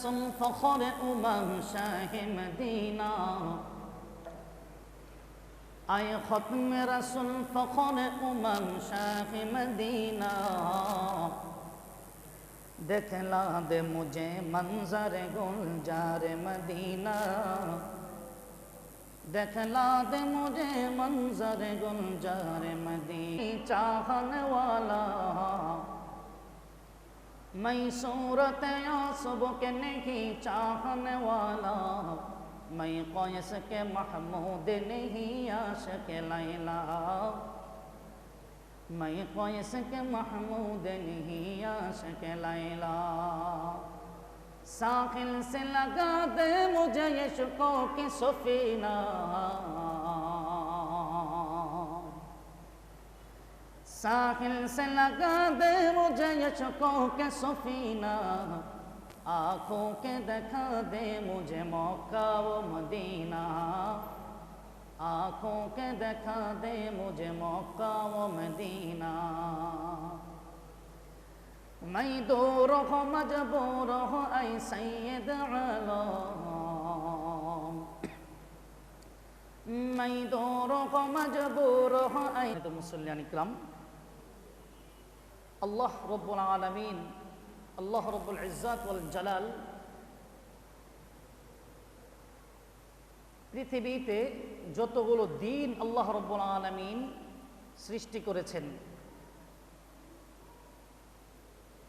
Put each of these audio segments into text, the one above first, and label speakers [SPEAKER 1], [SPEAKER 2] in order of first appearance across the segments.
[SPEAKER 1] فخر شاہ مدینہ آئے ختم رسول فخر شاہ مدینہ دکھلا دے مجھے منظر گلزار مدینہ دکھلا دے مجھے منظر گلزار مدینہ چاہنے والا میں صورت یعصب کے نہیں چاہنے والا میں قیس کے محمود نہیں عاشق لیلا میں قیس کے محمود نہیں عاشق لیلا ساحل سے لگا دے مجھے عشقوں کی سفینہ ساحل سے لگا دے مجھے عشقوں کے سفینہ آنکھوں کے دکھا دے مجھے مکہ و مدینہ آنکھوں کے دکھا دے مجھے مکہ و مدینہ میں دور ہوں مجبور ہوں اے سید عالم میں دور ہوں مجبور ہوں اے مسلمان اکرام আল্লাহ রব্বুল আলামিন আল্লাহ রব্বুল ইজ্জাত ওয়াল জালাল পৃথিবীতে যতগুলো দিন আল্লাহ রব্বুল আলামিন সৃষ্টি করেছেন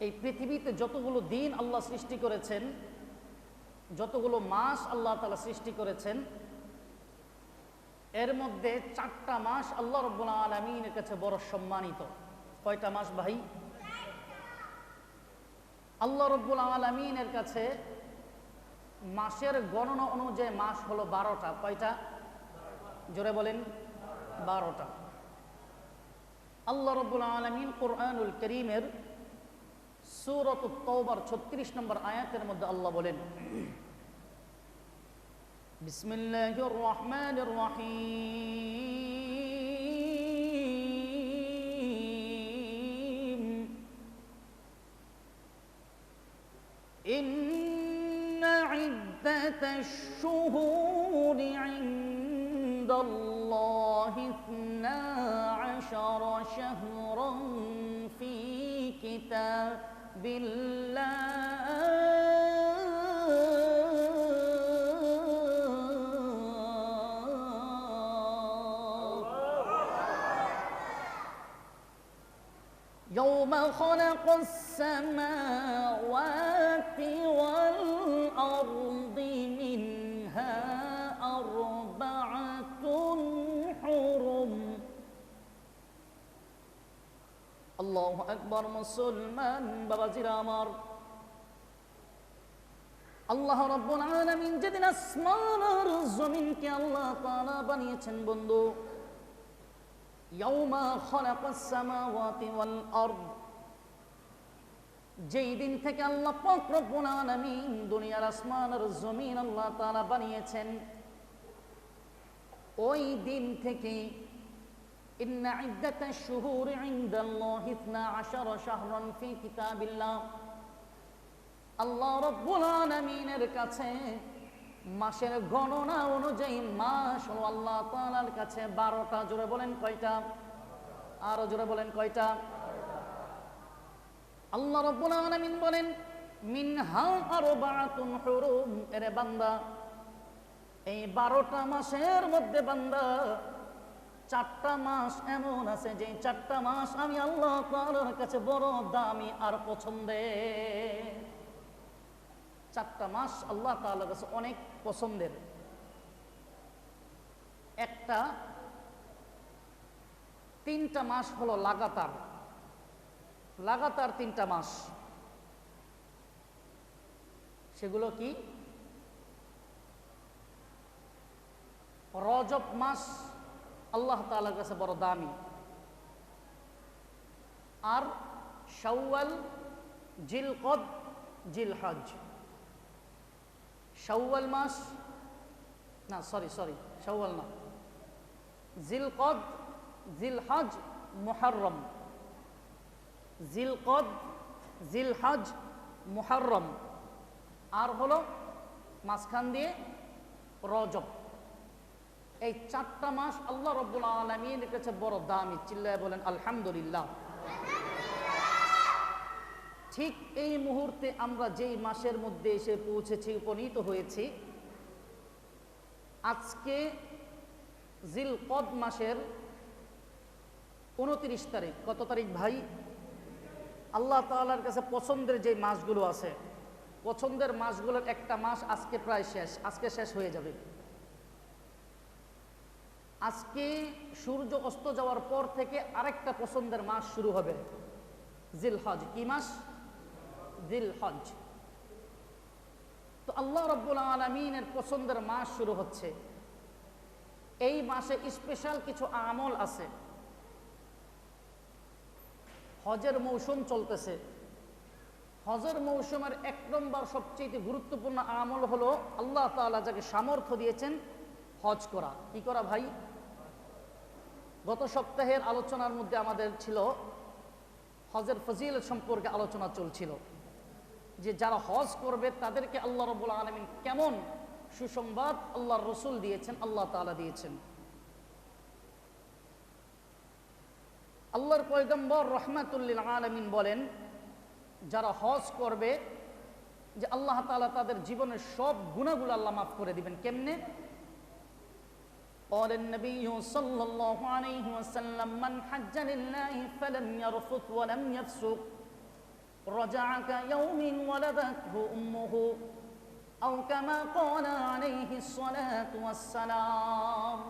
[SPEAKER 1] এই পৃথিবীতে যতগুলো দিন আল্লাহ সৃষ্টি করেছেন যতগুলো মাস আল্লাহ তাআলা সৃষ্টি করেছেন এর মধ্যে 4টা মাস আল্লাহ রব্বুল আলামিনের কাছে বড় সম্মানিত কয়টা মাস ভাই আল্লাহ রব্বুল আলামিনের কাছে মাসের গণনা অনুযায়ী মাস হলো 12টা কয়টা জোরে বলেন 12টা আল্লাহ রব্বুল আলামিন কোরআনুল কারীমের সূরাতুত তাওবার 36 নম্বর আয়াতের মধ্যে আল্লাহ বলেন বিসমিল্লাহির রহমানির রহিম إن عدة الشهور عند الله 12 شهرا في كتاب يوم خلق السماوات والأرض منها 4 حرم الله أكبر মুসলমান বাবাজিরা আমার আল্লাহ রাব্বুল আলামিন যেদিন আসমান আর জমিনকে আল্লাহ তাআলা বানিয়েছেন বন্ধু ইয়াউমা খালাকাস সামাওয়াতি ওয়াল আরদ যেই দিন থেকে আল্লাহ পাক রব্বুল আলামিন দুনিয়ার আসমান আর জমিন আল্লাহ তাআলা বানিয়েছেন ওই দিন থেকে ইন্না ইদ্দাতাশ শুহুরি ইনদাল্লাহি 12 শাহরান ফি কিতাবিল্লাহ আল্লাহ রব্বুল আলামিনের কাছে মাসের গণনা অনুযায়ী মাস হলো আল্লাহ তাআলার কাছে 12টা জোরে বলেন কয়টা আরো জোরে বলেন কয়টা আল্লাহ রাব্বুল আলামিন বলেন মিনহা 4 হুরুম এরে বান্দা এই 12টা মাসের মধ্যে বান্দা 4টা মাস এমন আছে যে 4টা মাস আমি আল্লাহ তাআলার কাছে বড় দামি আর পছন্দের 4টা মাস আল্লাহ তাআলার কাছে অনেক পছন্দের একটা 3টা মাস হলো লাগাতার 3টা মাস সেগুলো কি রজব মাস আল্লাহ তাআলার কাছে বড় দামি আর শাওয়াল জিলকদ জিলহজ শাওয়াল মাস না সরি শাওয়াল না জিলকদ জিলহজ মুহররম জিলকদ জিলহজ মুহররম আর হলো মাঝখান দিয়ে রজব। এই 4টা মাস আল্লাহ রাব্বুল আলামিনের কাছে বড় দামি। চিল্লায় বলেন আলহামদুলিল্লাহ। ঠিক এই মুহূর্তে আমরা যেই মাসের মধ্যে এসে পৌঁছেছি, উপনীত হয়েছি, আজকে জিলকদ মাসের 29 তারিখ। কত তারিখ ভাই? আল্লাহ তাআলার কাছে পছন্দের যে মাসগুলো আছে, পছন্দের মাসগুলোর একটা মাস আজকে প্রায় শেষ, আজকে শেষ হয়ে যাবে। আজকে সূর্য অস্ত যাওয়ার পর থেকে আরেকটা পছন্দের মাস শুরু হবে, জিলহজ। কি মাস? জিলহজ। তো আল্লাহ রাব্বুল আলামিনের পছন্দের মাস শুরু হচ্ছে। এই মাসে স্পেশাল কিছু আমল আছে। হজের মৌসুম চলতেছে। হজের মৌসুমের 1 নম্বর সবচেয়ে গুরুত্বপূর্ণ আমল হলো আল্লাহ তাআলা যাকে সামর্থ্য দিয়েছেন হজ করা। কি করা ভাই? গত সপ্তাহের আলোচনার মধ্যে আমাদের ছিল হজের ফজিলত সম্পর্কে আলোচনা চলছিল, যে যারা হজ করবে তাদেরকে আল্লাহ রাব্বুল আলামিন কেমন সুসংবাদ আল্লাহর রাসূল দিয়েছেন, আল্লাহ তাআলা দিয়েছেন। আল্লাহর পয়গম্বর রাহমাতুল লিল আলামিন বলেন, যারা হজ করবে যে আল্লাহ তাআলা তাদের জীবনের সব গুনাহগুলো আল্লাহ মাফ করে দিবেন। কেমনে? قال النبي صلى الله عليه وسلم من حج لله فلم يرفث ولم يفسق رجع كيوم ولدته أمه أو كما قال عليه الصلاة والسلام।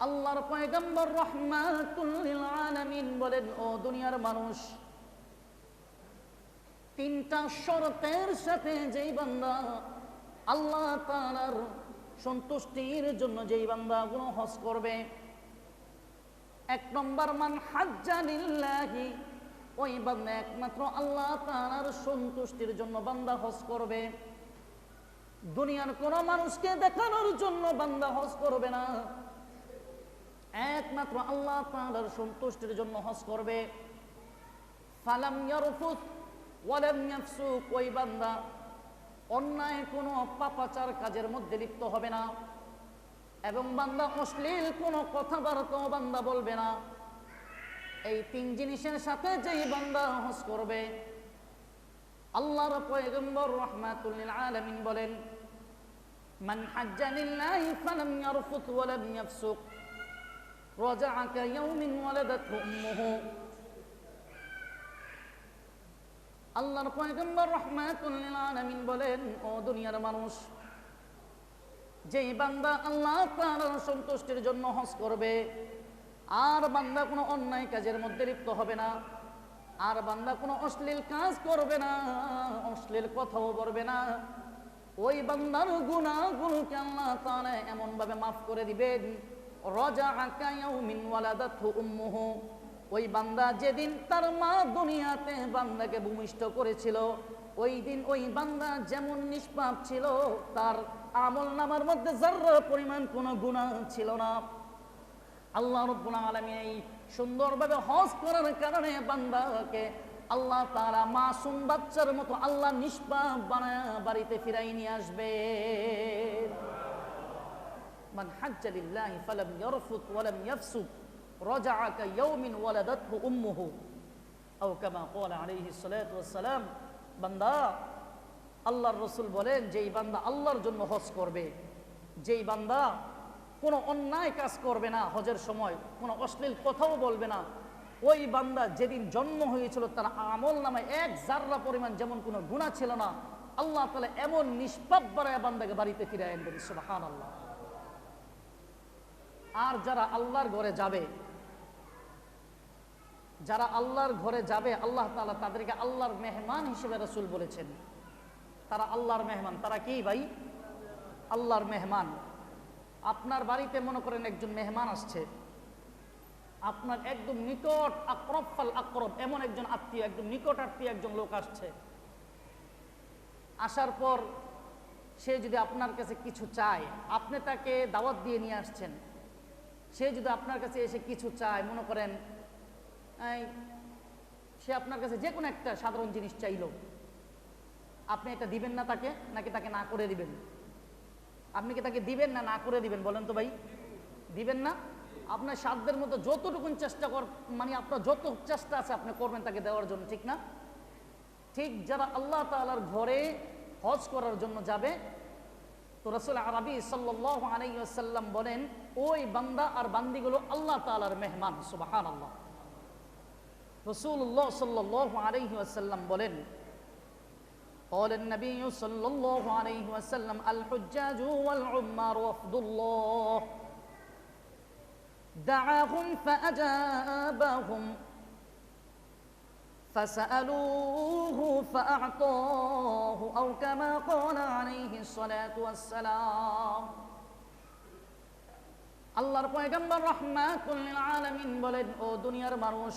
[SPEAKER 1] আল্লাহর পয়গম্বর রাহমাতুল লিল আলামিন বলেন, ও দুনিয়ার মানুষ, 3টা শর্তের সাথে যেই বান্দা আল্লাহ তাআলার সন্তুষ্টির জন্য যেই বান্দাগুলো হজ করবে, 1 নম্বর মান হাজ্জা লিল্লাহি, ওই বান্দা একমাত্র আল্লাহ তাআলার সন্তুষ্টির জন্য বান্দা হজ করবে। দুনিয়ার কোন মানুষকে দেখানোর জন্য বান্দা হজ করবে না, একমাত্র আল্লাহ তাআলার সন্তুষ্টির জন্য হজ করবে। ফালাম ইয়ারফুস ওয়ালাম ইয়াফসুক, ওই বান্দা অন্যায় কোনো পাপাচার কাজের মধ্যে লিপ্ত হবে না, এবং বান্দা অশ্লীল কোনো কথাবার্তাও বান্দা বলবে না। এই 3 জিনিসের সাথে যেই বান্দা হজ করবে, আল্লাহর পয়গম্বর রাহমাতুল লিল আলামিন বলেন, মান হাজ্জা লিল্লাহি ফালাম ইয়ারফুস ওয়ালাম ইয়াফসুক রাজাআ কায়াউমিন ওয়ালাদাতহু উম্মুহু। আল্লাহর পয়গম্বর রাহমাতুল লিল আলামিন বলেন, ও দুনিয়ার মানুষ, যেই বান্দা আল্লাহ তাআলার সন্তুষ্টির জন্য হজ করবে, আর বান্দা কোনো অন্যায় কাজের মধ্যে লিপ্ত হবে না, আর বান্দা কোনো অশ্লীল কাজ করবে না, অশ্লীল কথাও বলবে না, ওই বান্দার গুনাহগুলোকে আল্লাহ তাআলা এমন ভাবে মাফ করে দিবেন, রাজাআ কায়াউমিন ওয়ালাদাতহু উম্মুহু, ওই বান্দা যেদিন তার মা দুনিয়াতে বান্দাকে ভূমিষ্ঠ করেছিল, ওই দিন ওই বান্দা যেমন নিষ্পাপ ছিল, তার আমল নামার মধ্যে যারা পরিমাণ কোনো গুনাহ ছিল না। আল্লাহ রাব্বুল আলামিন এই সুন্দরভাবে হজ করার কারণে বান্দাকে আল্লাহ তাআলা মাসুম বাচ্চার মতো আল্লাহ নিষ্পাপ বানায় বাড়িতে ফিরাই নিয়ে আসবে। মান হাজ্জা লিল্লাহি ফালাম ইয়ারফুত ওয়ালাম ইয়াফসুক রাজাআ কায়াউমিন ওয়ালাদাতহু উম্মুহু আও কামা ক্বালা আলাইহিস সালাতু ওয়াস সালাম। বান্দা, আল্লাহর রাসূল বলেন, যেই বান্দা আল্লাহর জন্য হজ করবে, যেই বান্দা কোনো অন্যায় কাজ করবে না, হজের সময় কোনো অশ্লীল কথাও বলবে না, ওই বান্দা যেদিন জন্ম হয়েছিল তার আমল নামায় 1 জাররা পরিমাণ যেমন কোনো গুনাহ ছিল না, আল্লাহ তাআলা এমন নিষ্পাপ বানায় বান্দাকে বাড়িতে ফিরে আনবেন। সুবহানাল্লাহ। আর যারা আল্লাহর ঘরে যাবে, যারা আল্লাহর ঘরে যাবে, আল্লাহ তাআলা তাদেরকে আল্লাহর মেহমান হিসেবে রাসূল বলেছেন। তারা আল্লাহর মেহমান। তারা কি ভাই? আল্লাহর মেহমান। আপনার বাড়িতে মনে করেন একজন মেহমান আসছে, আপনার একদম নিকট আকরব ফাল আকরব, এমন একজন আত্মীয়, একদম নিকট আত্মীয় একজন লোক আসছে। আসার পর সে যদি আপনার কাছে কিছু চায়, আপনি তাকে দাওয়াত দিয়ে নিয়ে আসছেন, সে যদি আপনার কাছে এসে কিছু চায়, মনে করেন সে আপনার কাছে যে কোনো একটা সাধারণ জিনিস চাইলো, আপনি এটা দিবেন না তাকে, নাকি তাকে না করে দিবেন? আপনি কি তাকে দিবেন না না করে দিবেন বলেন তো ভাই? দিবেন না। আপনার সাধ্যের মতো যতটুকুন চেষ্টা মানে আপনার যত চেষ্টা আছে আপনি করবেন তাকে দেওয়ার জন্য, ঠিক না? ঠিক যারা আল্লাহ তাআলার ঘরে হজ করার জন্য যাবে, তো রাসূল আরবি সাল্লাল্লাহু আলাইহি ওয়াসাল্লাম বলেন ওই বান্দা আর বান্দিগুলো আল্লাহ তাআলার মেহমান। সুবহানাল্লাহ। রাসূলুল্লাহ সাল্লাল্লাহু আলাইহি ওয়াসাল্লাম বলেন قال النبي صلى الله عليه وسلم الحجاج والعمار وفد الله دعاهم فأجابهم فسألوه فأعطاه أو كما قال عليه الصلاة والسلام আল্লাহর পয়গম্বর রাহমাতুল লিল আলামিন বলেন, ও দুনিয়ার মানুষ,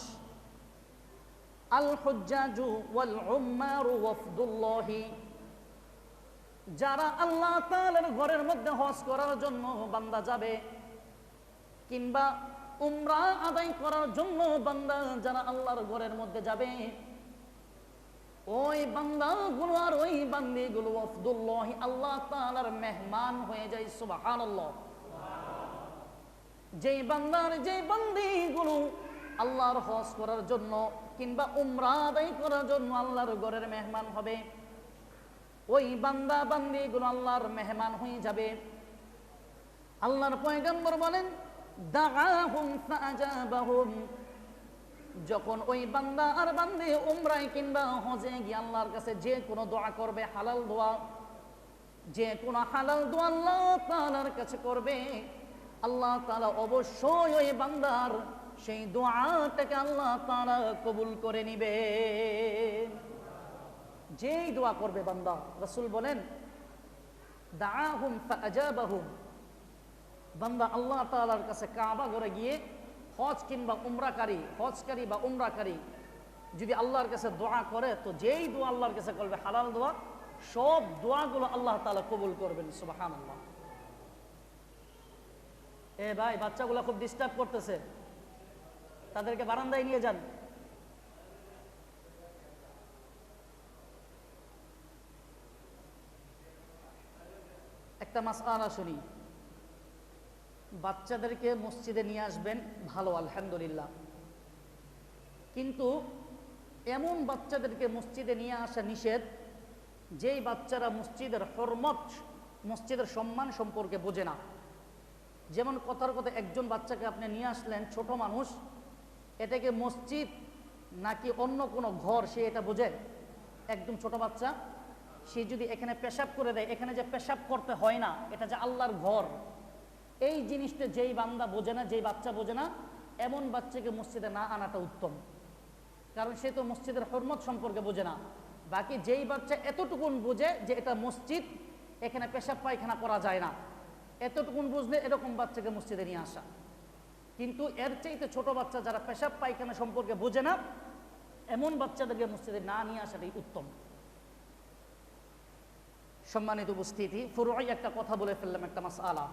[SPEAKER 1] আল হুজ্জাজু ওয়াল উম্মারু ওয়াফদুল্লাহি, যারা আল্লাহ তাআলার ঘরের মধ্যে হজ করার জন্য বান্দা যাবে, কিংবা উমরা আদায় করার জন্য বান্দা যারা আল্লাহর ঘরের মধ্যে যাবে, ওই বান্দাগুলো আর ওই বান্দিগুলো ওয়াফদুল্লাহি, আল্লাহ তাআলার মেহমান হয়ে যায়। সুবহানাল্লাহ। যেই বান্দার যেই বান্দিগুলো আল্লাহর হজ করার জন্য কিংবা উমরা আদায় করার জন্য আল্লাহর ঘরের মেহমান হবে, ওই বান্দা বান্দিগুলো আল্লাহর মেহমান হয়ে যাবে। আল্লাহর পয়গম্বর বলেন দাআহুম ফাআজাবাহুম, যখন ওই বান্দা আর বান্দি উমরায় কিংবা হজে গিয়ে আল্লাহর কাছে যে কোনো দোয়া করবে, হালাল দোয়া, যে কোনো হালাল দোয়া আল্লাহ তাআলার কাছে করবে, আল্লাহ তাআলা অবশ্যই ওই বান্দার সেই দোয়াটাকে আল্লাহ তাআলা কবুল করে নিবে। যেই দোয়া করবে বান্দা, রাসূল বলেন দাআহুম ফাআজাবাহুম, বান্দা আল্লাহ তাআলার কাছে কাবা ঘরে গিয়ে হজকারী বা উমরাকারী যদি আল্লাহর কাছে দোয়া করে, তো যেই দোয়া আল্লাহর কাছে করবে হালাল দোয়া, সব দোয়াগুলো আল্লাহ তাআলা কবুল করবেন। সুবহানাল্লাহ। এ ভাই, বাচ্চাগুলো খুব ডিস্টার্ব করতেছে, তাদেরকে বারান্দায় নিয়ে যান। একটা মাসআলা শুনি। বাচ্চাদেরকে মসজিদে নিয়ে আসবেন, ভালো, আলহামদুলিল্লাহ, কিন্তু এমন বাচ্চাদেরকে মসজিদে নিয়ে আসা নিষেধ যেই বাচ্চারা মসজিদের হরমত, মসজিদের সম্মান সম্পর্কে বোঝে না। যেমন কথার কথা, একজন বাচ্চাকে আপনি নিয়ে আসলেন, ছোট মানুষ, এটাকে মসজিদ নাকি অন্য কোনো ঘর সে এটা বোঝে? একদম ছোট বাচ্চা, সে যদি এখানে পেশাব করে দেয়, এখানে যে পেশাব করতে হয় না, এটা যে আল্লাহর ঘর, এই জিনিসটা যেই বান্দা বোঝে না, যেই বাচ্চা বোঝে না, এমন বাচ্চাকে মসজিদে না আনাটা উত্তম। কারণ সে তো মসজিদের হরমত সম্পর্কে বোঝে না। বাকি যেই বাচ্চা এতটুকুন বোঝে যে এটা মসজিদ, এখানে পেশাব পায়খানা করা যায় না, এতটুকুন বুঝলে এরকম বাচ্চাকে মসজিদে নিয়ে আসা। কিন্তু এর চাইতে ছোট বাচ্চা যারা পেশাব পায়খানা সম্পর্কে বোঝে না, এমন বাচ্চাদেরকে মসজিদে না নিয়ে আসাটাই উত্তম। সম্মানিত উপস্থিতি, ফুরুই একটা কথা বলে ফেললাম, একটা মাসআলা।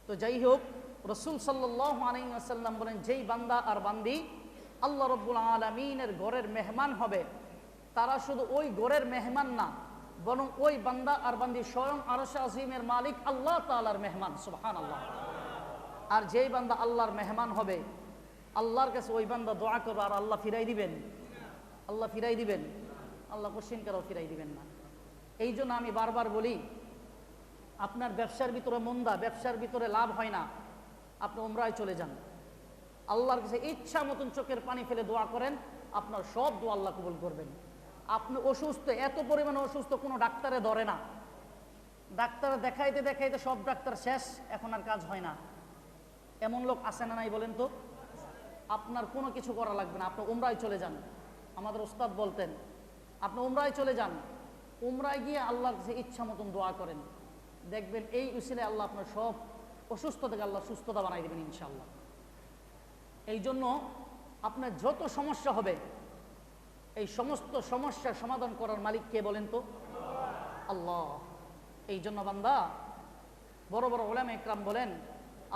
[SPEAKER 1] তো যাই হোক, রাসূল সাল্লাল্লাহু আলাইহি ওয়াসাল্লাম বলেন যেই বান্দা আর বান্দি আল্লাহ রাব্বুল আলামিনের ঘরের মেহমান হবে, তারা শুধু ওই ঘরের মেহমান না, বরং ওই বান্দা আর বান্দি স্বয়ং আরশে আজিমের মালিক আল্লাহ তাআলার মেহমান। সুবহানাল্লাহ। আর যেই বান্দা আল্লাহর মেহমান হবে, আল্লাহর কাছে ওই বান্দা দোয়া করবে, আর আল্লাহ ফিরাই দিবেন। আল্লাহ ফিরাই দিবেন, আল্লাহ কোশ্চিন করেও ফিরাই দিবেন না। এই জন্য আমি বারবার বলি, আপনার ব্যবসার ভিতরে মন্দা, ব্যবসার ভিতরে লাভ হয় না, আপনি উমরায় চলে যান, আল্লাহর কাছে ইচ্ছা মতন চোখের পানি ফেলে দোয়া করেন, আপনার সব দোয়া আল্লাহ কবুল করবেন। আপনি অসুস্থ, এত পরিমাণে অসুস্থ, কোনো ডাক্তারে ধরে না, ডাক্তার দেখাইতে দেখাইতে সব ডাক্তার শেষ, এখন আর কাজ হয় না, এমন লোক আছে না নাই বলেন তো? আপনার কোনো কিছু করা লাগবে না, আপনি উমরায় চলে যান। আমাদের ওস্তাদ বলতেন, আপনি উমরায় চলে যান, উমরায় গিয়ে আল্লাহর কাছে ইচ্ছা মতন দোয়া করেন, দেখবেন এই উসিলায় আল্লাহ আপনার সব অসুস্থ থেকে আল্লাহ সুস্থতা বানাই দেবেন ইনশাআল্লাহ। এই জন্য আপনার যত সমস্যা হবে, এই সমস্ত সমস্যার সমাধান করার মালিক কে বলেন তো? আল্লাহ। এই জন্য বান্দা, বড় বড় উলামা ইকরাম বলেন,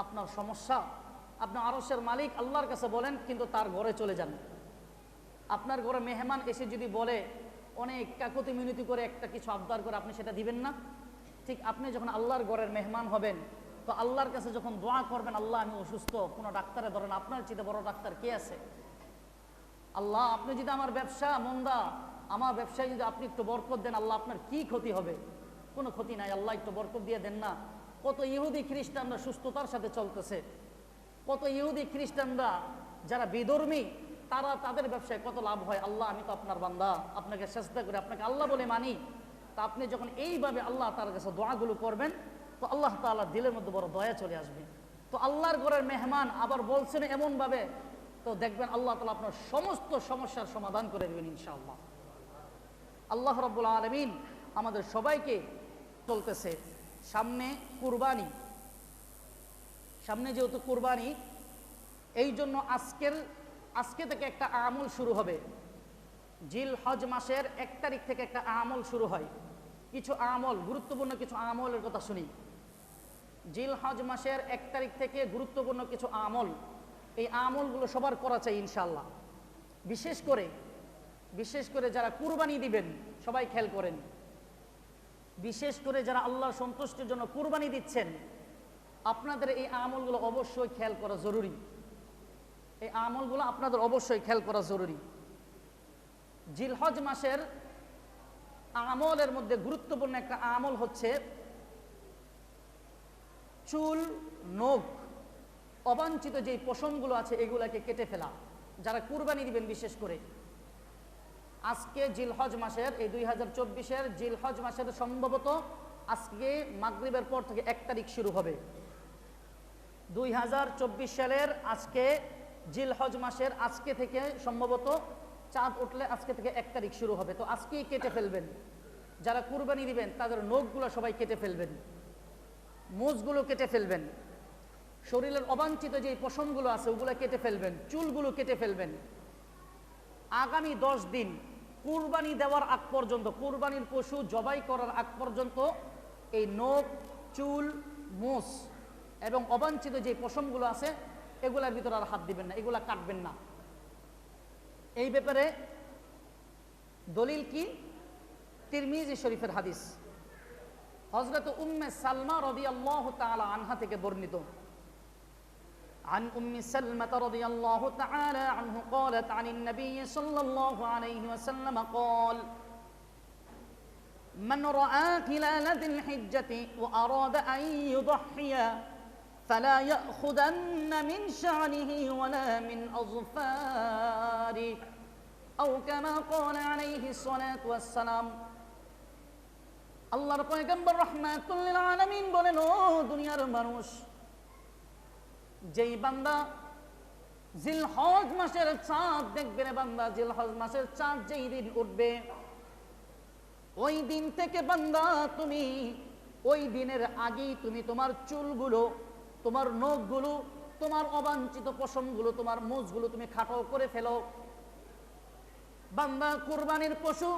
[SPEAKER 1] আপনার সমস্যা আপনি আরশের মালিক আল্লাহর কাছে বলেন, কিন্তু তার ঘরে চলে যান। আপনার ঘরে মেহমান এসে যদি বলে অনেক কাকুতি মিনতি করে একটা কিছু আবদার করে, আপনি সেটা দিবেন না? ঠিক আপনি যখন আল্লাহর ঘরের মেহমান হবেন, তো আল্লাহর কাছে যখন দোয়া করবেন, আল্লাহ আমি অসুস্থ, কোনো ডাক্তারে ধরেন, আপনার চেয়ে বড় ডাক্তার কে আছে? আল্লাহ আপনি যদি আমার ব্যবসা মন্দা, আমার ব্যবসায় যদি আপনি একটু বরকত দেন, আল্লাহ আপনার কি ক্ষতি হবে? কোনো ক্ষতি নাই, আল্লাহ একটু বরকত দিয়ে দেন না। কত ইহুদি খ্রিস্টানরা সুস্থতার সাথে চলতেছে, কত ইহুদি খ্রিস্টানরা যারা বিধর্মী, তারা তাদের ব্যবসায় কত লাভ হয়। আল্লাহ আমি তো আপনার বান্দা, আপনাকে চেষ্টা করে আপনাকে আল্লাহ বলে মানি। তা আপনি যখন এইভাবে আল্লাহ তার কাছে দোয়াগুলো করবেন, তো আল্লাহ তাআলা দিলের মধ্যে বড় দয়া চলে আসবে। তো আল্লাহর ঘরের মেহমান আবার বলছেন এমনভাবে, তো দেখবেন আল্লাহ তাআলা আপনার সমস্ত সমস্যার সমাধান করে দেবেন ইনশাআল্লাহ। আল্লাহ রাব্বুল আলামিন আমাদের সবাইকে চলতেছে সামনে কুরবানি, সামনে যেহেতু কুরবানি, এই জন্য আজকে থেকে একটা আমল শুরু হবে। জিল হজ মাসের 1 তারিখ থেকে একটা আমল শুরু হয়। কিছু আমল, গুরুত্বপূর্ণ কিছু আমলের কথা শুনি। জিল হজ মাসের 1 তারিখ থেকে গুরুত্বপূর্ণ কিছু আমল, এই আমলগুলো সবার করা চাই ইনশাআল্লাহ। বিশেষ করে যারা কুরবানি দিবেন সবাই খেয়াল করেন। বিশেষ করে যারা আল্লাহর সন্তুষ্টির জন্য কুরবানি দিচ্ছেন, আপনাদের এই আমলগুলো অবশ্যই খেয়াল করা জরুরি। এই আমলগুলো আপনাদের অবশ্যই খেয়াল করা জরুরি। জিলহজ মাসের আমলের মধ্যে গুরুত্বপূর্ণ একটা আমল হচ্ছে চুল, নখ, অবাঞ্ছিত যে পশমগুলো আছে এগুলাকে কেটে ফেলা। যারা কুরবানি দিবেন বিশেষ করে, আজকে জিলহজ মাসের এই 2024-এর জিলহজ মাসের সম্ভবত আজকে মাগরিবের পর থেকে 1 তারিখ শুরু হবে। 2024 সালের আজকে জিলহজ মাসের আজকে থেকে সম্ভবত চাঁদ উঠলে আজকে থেকে 1 তারিখ শুরু হবে। তো আজকেই কেটে ফেলবেন। যারা কুরবানি দিবেন তাদের নখগুলো সবাই কেটে ফেলবেন, মোজগুলো কেটে ফেলবেন, শরীরের অবাঞ্ছিত যে পশমগুলো আছে ওগুলো কেটে ফেলবেন, চুলগুলো কেটে ফেলবেন। আগামী 10 দিন কুরবানি দেওয়ার আগ পর্যন্ত, কুরবানির পশু জবাই করার আগ পর্যন্ত এই নখ, চুল, মোজ এবং অবাঞ্ছিত যে পশমগুলো আছে এগুলার ভিতরে আর হাত দিবেন না, এগুলা কাটবেন না। এই ব্যাপারে দলিল কি? তিরমিজি শরীফের হাদিস, হযরত উম্মে সালমা রাদিয়াল্লাহু তাআলা আনহা থেকে বর্ণিত। عن أم سلمة رضي الله تعالى عنه قالت عن النبي صلى الله عليه وسلم قال من رأى هلال ذي الحجة وأراد أن يضحي فلا يأخذن من شعره ولا من أظفاره أو كما قال عليه الصلاة والسلام। আল্লাহর পয়গম্বর রাহমাতুল লিল আলামিন বলেন, ও দুনিয়ার মানুষ, যেই বান্দা জিলহজ মাসের চাঁদ দেখবে রে বান্দা, জিলহজ মাসের চাঁদ যেই দিন উঠবে, ওই দিন থেকে বান্দা তুমি ওই দিনের আগেই তুমি তোমার চুলগুলো, তোমার নখগুলো, তোমার অবাঞ্ছিত পশমগুলো, তোমার মোজগুলো তুমি খাটো করে ফেলো। বান্দা কুরবানির পশু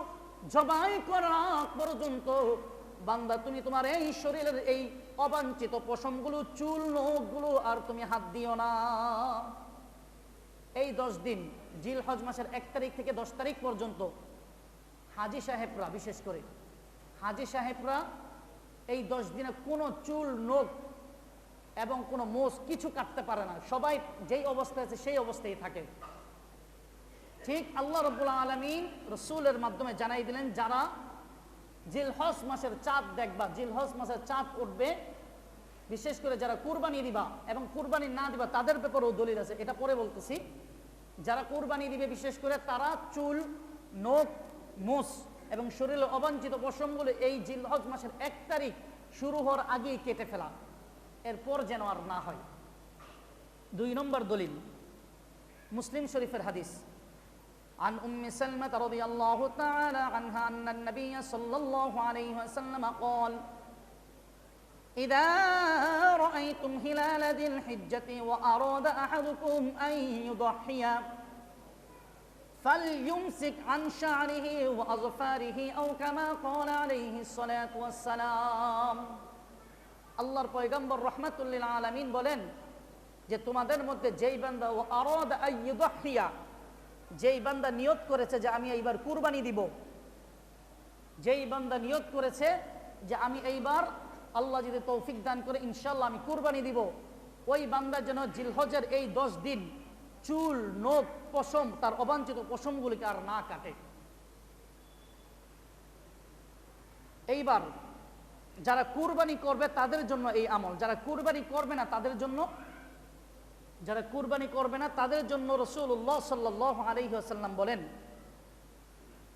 [SPEAKER 1] জবাই করা পর্যন্ত বান্দা তুমি তোমার এই শরীরের এই অবাঞ্ছিত পশমগুলো, চুল, নখগুলো আর তুমি হাত দিও না। এই 10 দিন জিলহজ মাসের 1 তারিখ থেকে 10 তারিখ পর্যন্ত হাজী সাহেবরা, বিশেষ করে হাজী সাহেবরা এই 10 দিনে কোনো চুল, নখ এবং কোনো মোজ কিছু কাটতে পারে না। সবাই যেই অবস্থায় আছে সেই অবস্থায় থাকে। ঠিক আল্লাহ রাব্বুল আলামিন রাসূলের মাধ্যমে জানাই দিলেন, যারা জিলহজ মাসের চাঁদ দেখবা, জিলহজ মাসের চাঁদ উঠবে, বিশেষ করে যারা কুরবানি দিবা এবং কুরবানি না দিবা তাদের ব্যাপারেও দলিল আছে, এটা পরে বলতেছি। যারা কুরবানি দিবে বিশেষ করে তারা চুল, নখ, মোজ এবং শরীরের অবাঞ্ছিত পশমগুলো এই জিলহজ মাসের 1 তারিখ শুরু হওয়ার আগেই কেটে ফেলা, এরপর যেন আর না হয়। 2 নম্বর দলিল মুসলিম শরীফের হাদিস, عن أم سلمة رضي الله تعالى عنها أن النبي صلى الله عليه وسلم قال إذا رأيتم هلال ذي الحجة وأراد أحدكم أن يضحي فليمسك عن شعره وأظفاره أو كما قال عليه الصلاة والسلام। আল্লাহর পয়গম্বর রাহমাতুল লিল আলামিন বলেন যে তোমাদের মধ্যে যেই বান্দা ও আরাদা আন ইউদহিয়া, যেই বান্দা নিয়ত করেছে যে আমি এইবার কুরবানি দিব, যেই বান্দা নিয়ত করেছে যে আমি এইবার আল্লাহ যদি তৌফিক দান করে ইনশাআল্লাহ আমি কুরবানি দিব, ওই বান্দা যেন জিলহজের এই 10 দিন চুল, নখ, পশম, তার অবাঞ্ছিত পশমগুলিকে আর না কাটে। এইবার যারা কুরবানি করবে তাদের জন্য এই আমল, যারা কুরবানি করবে না তাদের জন্য, যারা কুরবানি করবে না তাদের জন্য রাসূলুল্লাহ সাল্লাল্লাহু আলাইহি ওয়াসাল্লাম বলেন,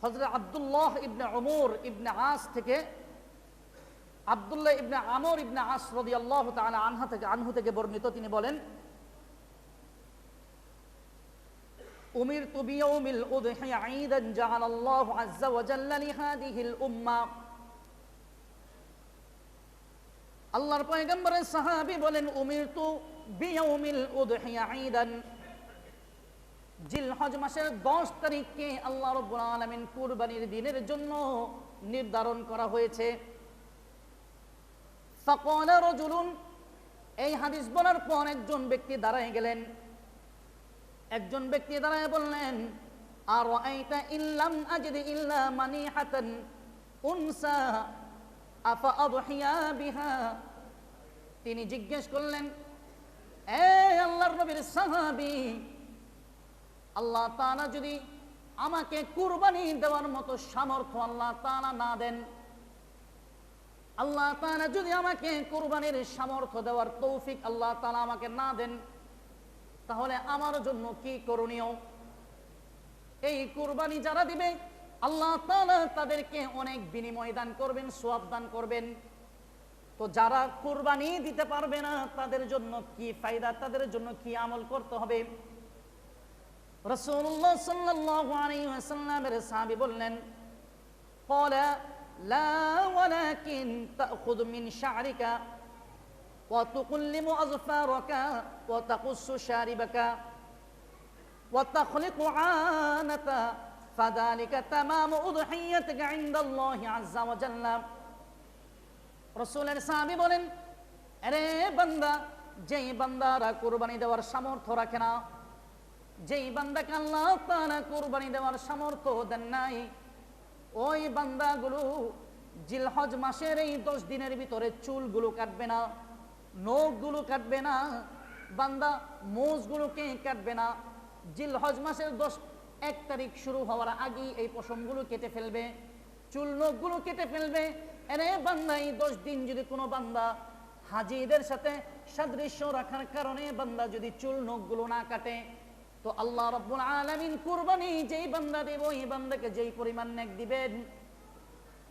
[SPEAKER 1] হযরত আব্দুল্লাহ ইবনে উমর ইবনে আস থেকে, আব্দুল্লাহ ইবনে আমর ইবনে আস রাদিয়াল্লাহু তাআলা আনহু থেকে বর্ণিত, তিনি বলেন, উমিরতু বিয়াউমিল উযহিয়া ঈদান জাআলাল্লাহু আযজা ওয়া জাল্লা লিহাদিহিল উম্মাহ। আল্লাহর পয়গম্বরের সাহাবী বলেন, উমিরতু বিয়াউমিল উযহিয়া ঈদান, জিলহজ মাসের 10 তারিখকে আল্লাহ রাব্বুল আলামিন কুরবানির দিনের জন্য নির্ধারণ করা হয়েছে। ফাকালা রাজুলুন, এই হাদিস বলার পর একজন ব্যক্তি দাঁড়ায় গেলেন, একজন ব্যক্তি দাঁড়ায় বললেন, আরাআইতা ইল্লাম আজিদ ইল্লা মানিহাতান উনসা আফা আদহিয়া বিহা। তিনি জিজ্ঞেস করলেন, এ আল্লাহর নবীর সাহাবী, আল্লাহ তাআলা যদি আমাকে কুরবানি দেওয়ার মতো সামর্থ্য আল্লাহ তাআলা না দেন, আল্লাহ তাআলা যদি আমাকে কুরবানির সামর্থ্য দেওয়ার তৌফিক আল্লাহ তাআলা আমাকে না দেন, তাহলে আমার জন্য কি করণীয়? এই কুরবানি যারা দিবে আল্লাহ তাআলা তাদেরকে অনেক বিনিময় দান করবেন, সওয়াব দান করবেন। তো যারা কুরবানি দিতে পারবে না তাদের জন্য কি ফায়দা, তাদের জন্য কি আমল করতে হবে? রাসূলুল্লাহ সাল্লাল্লাহু আলাইহি ওয়াসাল্লামের সাহাবী বললেন, ক্বালা লা ওয়ালাকিন তাখুযু মিন শা'রিকা ওয়া তুকল্লিমু আযফারাকা ওয়া তাকুসসু শারিবাকা ওয়া তাখলিকু আনাতা ফাযালিকা তামামু উযহিয়াতিকা ইনদাল্লাহি আযজা ওয়া জাল্লা। রাসূলের সাহাবী বলেন, আরে বান্দা, যেই বান্দারা কুরবানি দেওয়ার সামর্থ্য রাখে না, যেই বান্দাকে আল্লাহ তাআলা কুরবানি দেওয়ার সামর্থ্য দেন নাই, ওই বান্দাগুলো জিলহজ মাসের এই 10 দিনের ভিতরে চুলগুলো কাটবে না, নখগুলো কাটবে না, বান্দা মোজগুলোকে কাটবে না। জিলহজ মাসের 1 তারিখ শুরু হওয়ার আগেই এই পশমগুলো কেটে ফেলবে, চুল নখগুলো কেটে ফেলবে। এরে বান্দা, এই 10 দিন যদি কোনো বান্দা হাজিদের সাথে সাদৃশ্য রাখার কারণে বান্দা যদি চুল নখগুলো না কাটে, তো আল্লাহ রাব্বুল আলামিন কুরবানি যেই বান্দা দেব, এই বান্দাকে যেই পরিমাণ নেক দিবেন,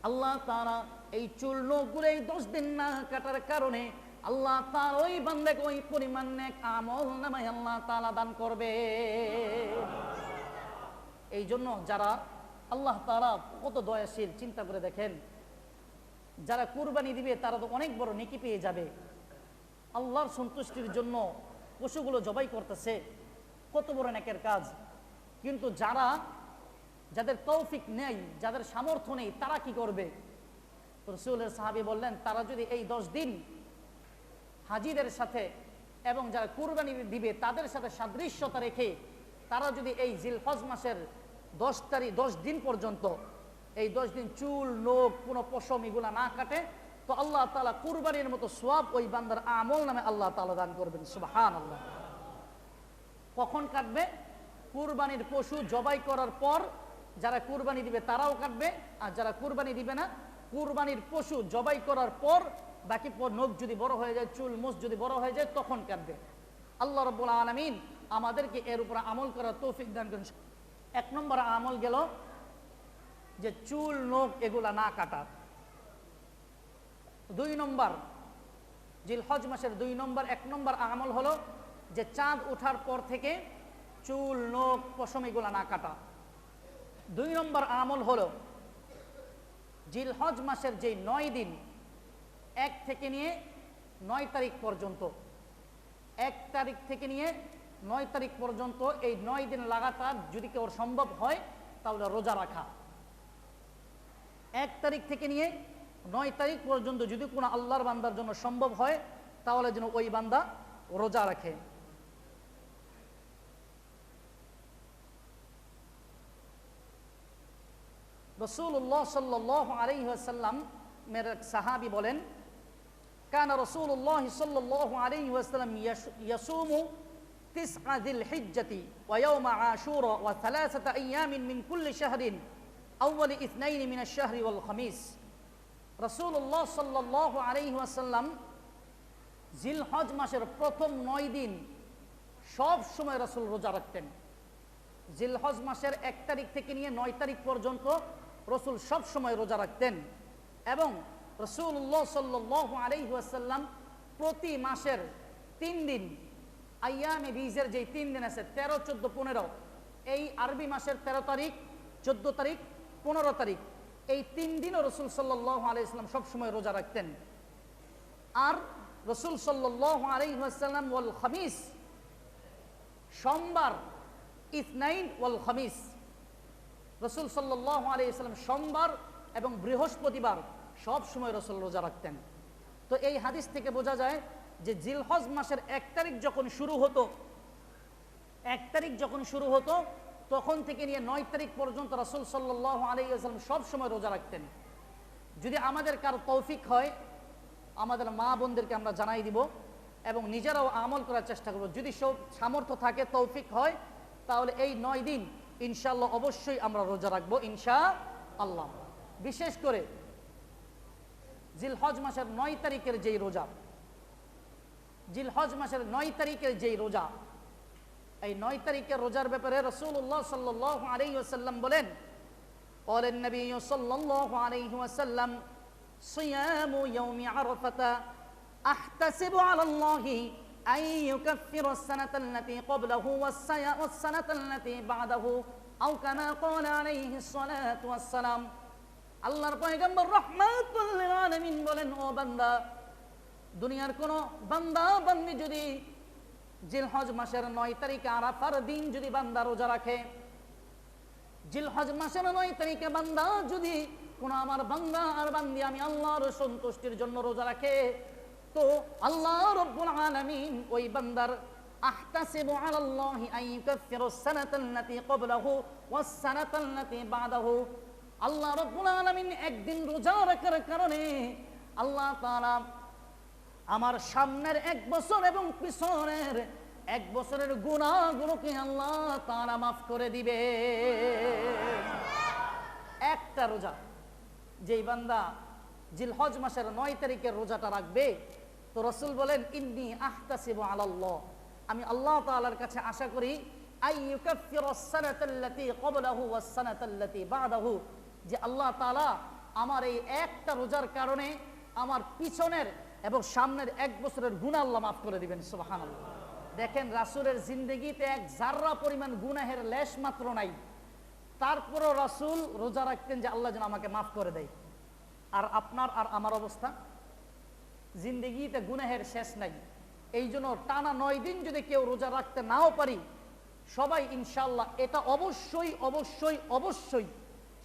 [SPEAKER 1] আল্লাহ তাআলা এই চুল নখগুলো এই 10 দিন না কাটার কারণে আল্লাহ তাআলা ওই বান্দাকে ওই পরিমাণ নেক আমল নামায় আল্লাহ তাআলা দান করবে। এই জন্য যারা, আল্লাহ তাআলা কত দয়াশীল, চিন্তা করে দেখেন, যারা কুরবানি দিবে তারা তো অনেক বড় নেকি পেয়ে যাবে। আল্লাহর সন্তুষ্টির জন্য পশুগুলো জবাই করতেছে, কত বড় নেকের কাজ। কিন্তু যাদের তৌফিক নেই, যাদের সামর্থ্য নেই, তারা কি করবে? রাসূলের সাহাবী বললেন, তারা যদি এই 10 দিন হাজিদের সাথে এবং যারা কুরবানি দিবে তাদের সাথে সাদৃশ্যতা রেখে তারা যদি এই জিলহজ মাসের 10 দিন পর্যন্ত, এই 10 দিন চুল নখ কোনো পশম এগুলা না কাটে, তো আল্লাহ তাআলা কুরবানির মতো সওয়াব ওই বান্দার আমল নামে আল্লাহ তাআলা দান করবেন। সুবহানাল্লাহ। কখন কাটবে? কুরবানির পশু জবাই করার পর যারা কুরবানি দিবে তারাও কাটবে, আর যারা কুরবানি দিবে না, কুরবানির পশু জবাই করার পর বাকি নখ যদি বড় হয়ে যায়, চুল মুছ যদি বড় হয়ে যায়, তখন কাটবে। আল্লাহ রাব্বুল আলামিন আমাদেরকে এর উপর আমল করার তৌফিক দান করেন। 1 নম্বর আমল গেল যে চুল নখ এগুলা না কাটা। 2 নম্বর, জিলহজ মাসের 2 নম্বর 1 নম্বর আমল হলো যে চাঁদ ওঠার পর থেকে চুল নখ পশম এগুলা না কাটা। 2 নম্বর আমল হলো জিলহজ মাসের যে 9 দিন, 1 থেকে নিয়ে 9 তারিখ পর্যন্ত, 1 তারিখ থেকে নিয়ে 9 তারিখ পর্যন্ত এই 9 দিন লাগাতার যদি কেউ সম্ভব হয় তাহলে রোজা রাখা। 1 তারিখ থেকে নিয়ে 9 তারিখ পর্যন্ত যদি কোনো আল্লাহর বান্দার জন্য সম্ভব হয় তাহলে যেন ওই বান্দা রোজা রাখে। রাসূলুল্লাহ সাল্লাল্লাহু আলাইহি ওয়াসাল্লাম মের সাহাবী বলেন, কানা রাসূলুল্লাহ সাল্লাল্লাহু আলাইহি ওয়াসাল্লাম ইয়াসুমু তিসআ যিল হিজ্জাতি ওয়া ইয়াওমা আশুরা ওয়া সালাসাতা আইয়ামিন মিন কুল্লি শাহরিন আউয়াল ইথনাইন মিন আশ-শাহরি ওয়াল খামিস। রাসূলুল্লাহ সাল্লাল্লাহু আলাইহি ওয়াসাল্লাম জিলহজ মাসের প্রথম 9 দিন সব সময় রাসূল রোজা রাখতেন। জিলহজ মাসের 1 তারিখ থেকে নিয়ে 9 তারিখ পর্যন্ত রাসূল সব সময় রোজা রাখতেন। এবং রাসূলুল্লাহ সাল্লাল্লাহু আলাইহি ওয়াসাল্লাম প্রতি মাসের 3 দিন, আইয়ামে বীজের যেই 3 দিন আছে 13, 14, 15, এই আরবি মাসের 13 তারিখ, 14 তারিখ, 15 তারিখ, এই 3 দিনও রাসূল সাল্লাল্লাহু আলাইহি ওয়াসাল্লাম সব সময় রোজা রাখতেন। আর রাসূল সাল্লাল্লাহু আলাইহি ওয়াসাল্লাম ওয়াল খামিস, সোমবার, ইথনাইন ওয়াল খামিস, রাসূল সাল্লাল্লাহু আলাইহি ওয়াসাল্লাম সোমবার এবং বৃহস্পতিবার সব সময় রাসূল রোজা রাখতেন। তো এই হাদিস থেকে বোঝা যায় যে জিলহজ মাসের 1 তারিখ যখন শুরু হতো তখন থেকে নিয়ে 9 তারিখ পর্যন্ত রাসূল সাল্লাল্লাহু আলাইহি ওয়াসাল্লাম সব সময় রোজা রাখতেন। যদি আমাদের কারো তৌফিক হয়, আমাদের মা বোনদেরকে আমরা জানাই দিব এবং নিজেরাও আমল করার চেষ্টা করব। যদি সব সামর্থ্য থাকে, তৌফিক হয়, তাহলে এই 9 দিন ইনশাআল্লাহ অবশ্যই আমরা রোজা রাখবো ইনশাআল্লাহ। বিশেষ করে জিলহজ মাসের 9 তারিখের যেই রোজা, জিলহজ মাসের 9 তারিখের যেই রোজা, এই 9 তারিখের রোজার ব্যাপারে রাসূলুল্লাহ সাল্লাল্লাহু আলাইহি ওয়াসাল্লাম বলেন, قال النبي صلى الله عليه وسلم صيام يوم عرفة أحتسب على الله أن يكفر السنة التي قبله والسنة التي بعده أو كما قال عليه الصلاة والسلام। আল্লাহর পয়গম্বর রাহমাতুল লিল আলামিন বলেন, ও বান্দা, দুনিয়ার কোন বান্দা বান্দি যদি জিলহজ মাসের 9 তারিখে আরাফার দিন যদি বান্দা রোজা রাখে, জিলহজ মাসের 9 তারিখে বান্দা যদি কোন আমার বান্দা আর বান্দি আমি আল্লাহর সন্তুষ্টির জন্য রোজা রাখে, তো আল্লাহ রাব্বুল আলামিন ওই বান্দার আহতাসিবু আলাল্লাহি আন ইউকাফিরাস সানাতাল্লাতী ক্বাবলাহু ওয়াস সানাতাল্লাতী বাদাহু, আল্লাহ রাব্বুল আলামিন একদিন রোজা রাখার কারণে আল্লাহ তাআলা আমার সামনের 1 বছর এবং পিছনের 1 বছরের গুনাহগুলোকে আল্লাহ তাআলা মাফ করে দিবে। একটা রোজা যেই বান্দা জিলহজ মাসের 9 তারিখের রোজাটা রাখবে, তো রাসূল বলেন, ইন্নী আহতাসিবু আলাল্লাহ, আমি আল্লাহ তাআলার কাছে আশা করি, আইয়ুকাফিরাস সানাতাল্লাতী ক্বাবলাহু ওয়াস সানাতাল্লাতী বাদাহু, যে আল্লাহ তাআলা আমার এই একটা রোজার কারণে আমার পিছনের এবং সামনের 1 বছরের গুনাহ আল্লাহ মাফ করে দিবেন। সুবহানাল্লাহ। দেখেন, রাসূলের জিন্দেগিতে 1 জাররা পরিমাণ গুনাহের লেশ মাত্র নাই, তারপরও রাসূল রোজা রাখতেন যে আল্লাহ যেন আমাকে মাফ করে দেয়। আর আপনার আর আমার অবস্থা, জিন্দেগিতে গুনাহের শেষ নাই। এই জন্য টানা 9 দিন যদি কেউ রোজা রাখতে নাও পারি, সবাই ইনশাআল্লাহ এটা অবশ্যই অবশ্যই অবশ্যই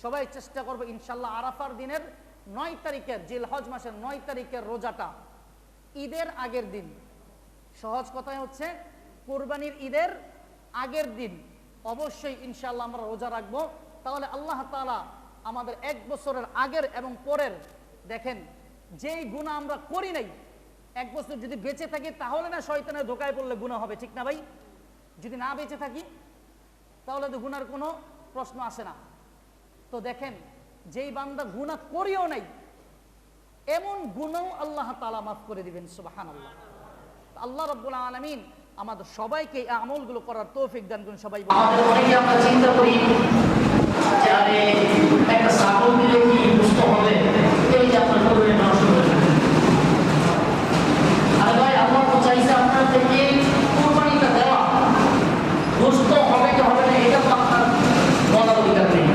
[SPEAKER 1] সবাই চেষ্টা করবে ইনশাআল্লাহ আরাফার দিনের 9 তারিখের, জিলহজ মাসের 9 তারিখের রোজাটা ঈদের আগের দিন, সহজ কথায় হচ্ছে কুরবানির ঈদের আগের দিন অবশ্যই ইনশাআল্লাহ আমরা রোজা রাখবো। তাহলে আল্লাহ তাআলা আমাদের 1 বছরের আগের এবং পরের, দেখেন যেই গুনাহ আমরা করি নাই, 1 বছর যদি বেঁচে থাকি তাহলে না শয়তানের ধোকায় পড়লে গুনাহ হবে, ঠিক না ভাই? যদি না বেঁচে থাকি তাহলে তো গুনার কোনো প্রশ্ন আসে না। তো দেখেন, যেই বান্দা গুনাহ করিও নাই, এমন গুনাহ আল্লাহ তাআলা মাফ করে দিবেন। সুবহানাল্লাহ। আল্লাহ রাব্বুল আলামিন আমাদের সবাইকে এই আমলগুলো করার তৌফিক দান করুন। সবাই
[SPEAKER 2] আমাদের অনেকে আমরা চিন্তা করি যে আরে একটা ছাগল দিলে কি বুঝতে হবে, এই যে আপনার করবেন না শুরু করে। আরে ভাই, আল্লাহ তো চাইছে আপনার থেকে কুরবানিটা দেওয়া, বুঝতে হবে কি হবে না এটা তো আপনার বলার অধিকার নেই।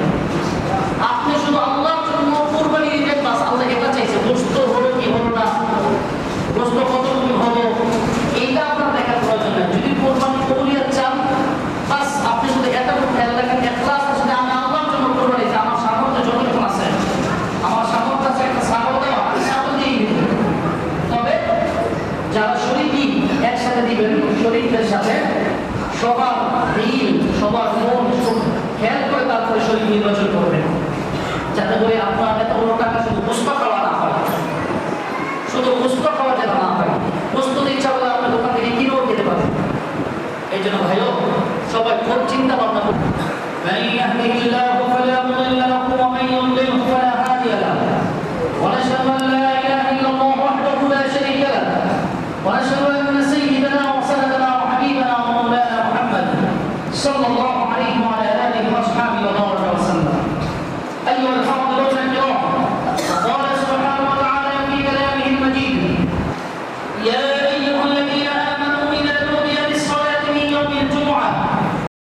[SPEAKER 2] আপনি শুধু আল্লাহর জন্য কুরবানি দিবেন, বাস আল্লাহ এটা চাইছে, বুঝতে হলো কি হলো না, বুঝতে কতটুকু হলো এইটা আপনার দেখার প্রয়োজন নেই। যদি কোরবানি কবুলিয়ত চান, বাস আপনি শুধু এটা খেয়াল রাখেন, ইখলাস আসলে আমি আল্লাহর জন্য কোরবানি দিই, আমার সামর্থ্য যতটুকু আছে من يهده الله فلا مضل له ومن يضلله فلا هادي له ونشهد ان لا اله الا الله وحده لا شريك له ونشهد